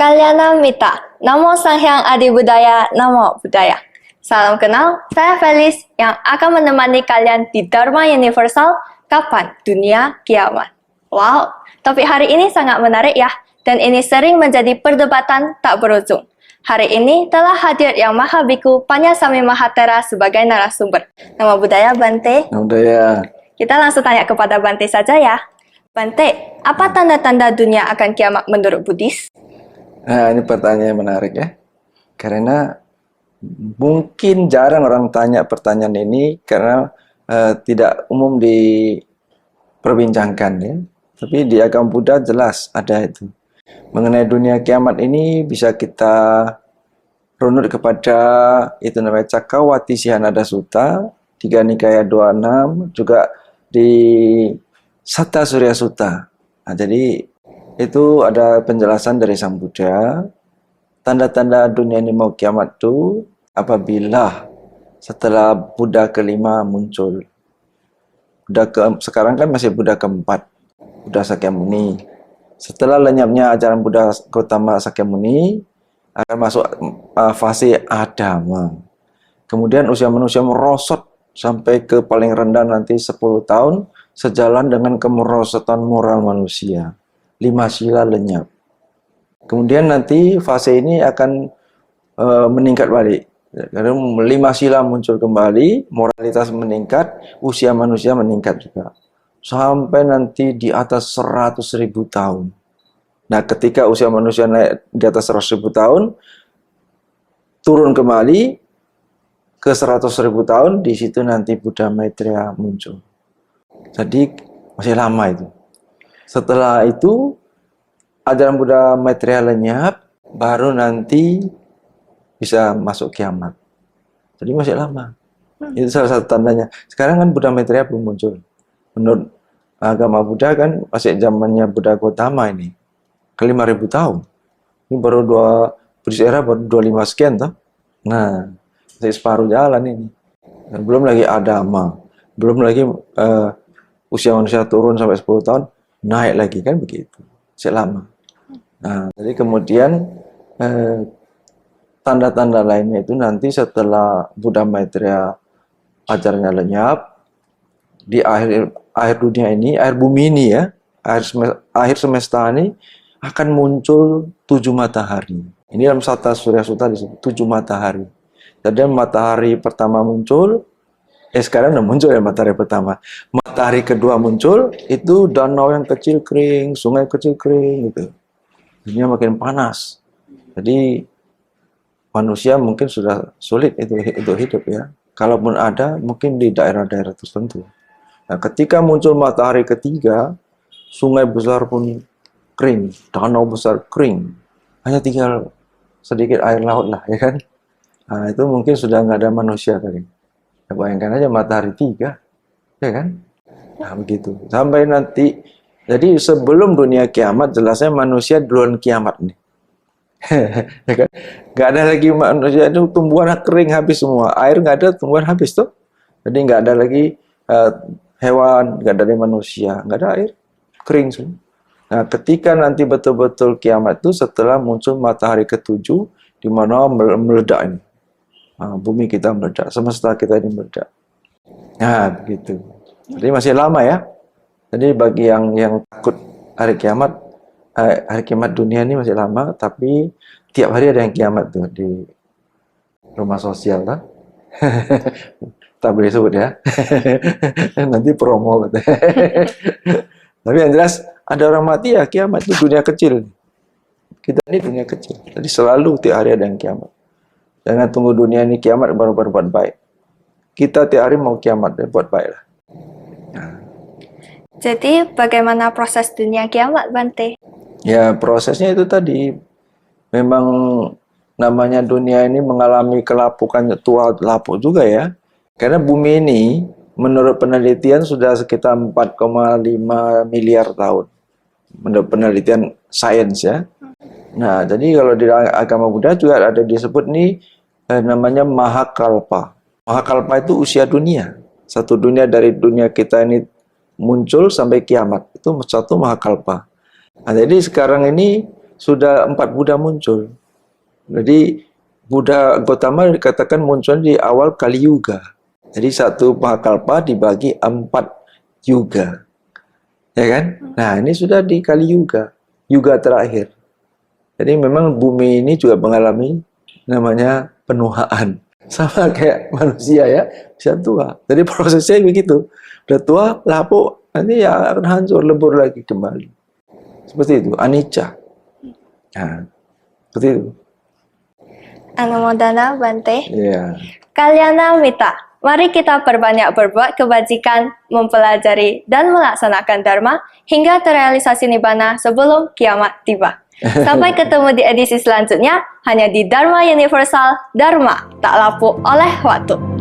Kalyana Mita, Namo Sang Hyang Adi Budaya, Namo Budaya. Salam kenal, saya Felis yang akan menemani kalian di Dharma Universal, Kapan Dunia Kiamat. Wow, topik hari ini sangat menarik ya, dan ini sering menjadi perdebatan tak berujung. Hari ini telah hadir Yang Maha Biku Panyasami Mahatera sebagai narasumber. Namo Budaya, Bante. Namo Budaya. Kita langsung tanya kepada Bante saja ya. Bante, apa tanda-tanda dunia akan kiamat menurut Buddhis? Nah, ini pertanyaan yang menarik ya. Karena mungkin jarang orang tanya pertanyaan ini karena tidak umum diperbincangkan ya. Tapi di agama Buddha jelas ada itu. Mengenai dunia kiamat ini bisa kita runut kepada itu namanya Cakkawati Sihanada Sutta, 3 Nikaya 26, juga di Satta Surya Sutta. Nah, jadi itu ada penjelasan dari Sang Buddha. Tanda-tanda dunia ini mau kiamat itu apabila setelah Buddha kelima muncul. Sekarang kan masih Buddha keempat, Buddha Sakyamuni. Setelah lenyapnya ajaran Buddha Gautama Sakyamuni, akan masuk fase Adama. Kemudian usia manusia merosot sampai ke paling rendah nanti 10 tahun, sejalan dengan kemerosotan moral manusia. 5 sila lenyap. Kemudian nanti fase ini akan meningkat balik. Karena 5 sila muncul kembali, moralitas meningkat, usia manusia meningkat juga. Sampai nanti di atas 100.000 tahun. Nah, ketika usia manusia naik di atas 100.000 tahun, turun kembali ke 100.000 tahun, di situ nanti Buddha Maitreya muncul. Jadi masih lama itu. Setelah itu, ajaran Buddha Maitreya lenyap, baru nanti bisa masuk kiamat. Jadi masih lama. Itu salah satu tandanya. Sekarang kan Buddha Maitreya belum muncul. Menurut agama Buddha kan masih zamannya Buddha Gautama ini. Ke 5.000 tahun. Ini baru Buddhis era baru 25 sekian toh. Nah, masih separuh jalan ini. Dan belum lagi Adama. Belum lagi usia manusia turun sampai 10 tahun, naik lagi kan begitu. Masih lama. Nah, jadi kemudian tanda-tanda lainnya itu nanti setelah Buddha Maitreya ajarannya lenyap, di akhir dunia ini, akhir bumi ini ya, akhir semesta ini akan muncul 7 matahari. Ini dalam Satta Surya Sutta disebut 7 matahari. Jadi matahari pertama muncul, sekarang udah muncul ya matahari pertama. Matahari kedua muncul, itu danau yang kecil kering, sungai kecil kering gitu. Dunia makin panas. Jadi manusia mungkin sudah sulit itu hidup ya. Kalaupun ada, mungkin di daerah-daerah tertentu. Nah, ketika muncul matahari ketiga, sungai besar pun kering, danau besar kering. Hanya tinggal sedikit air laut lah ya kan. Nah, itu mungkin sudah nggak ada manusia kali. Ya, bayangkan aja matahari 3, ya kan? Nah, begitu. Sampai nanti, jadi sebelum dunia kiamat, jelasnya manusia duluan kiamat nih. Ya kan? Nggak ada lagi manusia itu, tumbuhan kering habis semua. Air nggak ada, tumbuhan habis tuh. Jadi nggak ada lagi hewan, nggak ada lagi manusia, nggak ada air, kering semua. Nah, ketika nanti betul-betul kiamat itu setelah muncul matahari ke-7, di mana meledak ini. Bumi kita meledak, semesta kita ini meledak. Nah, begitu. Jadi masih lama ya. Jadi bagi yang takut hari kiamat dunia ini masih lama, tapi tiap hari ada yang kiamat tuh di rumah sosial kan. Tak boleh sebut ya. Nanti promo katanya. Tapi yang jelas ada orang mati ya kiamat itu dunia kecil. Kita ini dunia kecil. Jadi selalu tiap hari ada yang kiamat. Jangan tunggu dunia ini kiamat baru berbuat baik. Kita tiap hari mau kiamat dan buat baik lah. Nah. Jadi bagaimana proses dunia kiamat, Bante? Ya prosesnya itu tadi. Memang namanya dunia ini mengalami kelapukan tua lapuk juga ya. Karena bumi ini menurut penelitian sudah sekitar 4,5 miliar tahun. Menurut penelitian sains ya. Nah, jadi kalau di agama Buddha juga ada disebut nih namanya Mahakalpa. Mahakalpa itu usia dunia. Satu dunia dari dunia kita ini muncul sampai kiamat. Itu satu Mahakalpa. Nah, jadi sekarang ini sudah 4 Buddha muncul. Jadi Buddha Gautama dikatakan muncul di awal Kali Yuga. Jadi satu Mahakalpa dibagi 4 yuga. Ya kan? Nah, ini sudah di Kali Yuga, yuga terakhir. Jadi memang bumi ini juga mengalami namanya penuaan. Sama kayak manusia ya, bisa tua. Jadi prosesnya begitu. Udah tua, lapuk, nanti ya akan hancur, lebur lagi kembali. Seperti itu, anicca. Nah, seperti itu. Anumodana Bante. Iya. Kalyana Mita, mari kita perbanyak berbuat kebajikan, mempelajari dan melaksanakan Dharma hingga terrealisasi Nibbana sebelum kiamat tiba. Sampai ketemu di edisi selanjutnya hanya di Dharma Universal, Dharma tak lapuk oleh waktu.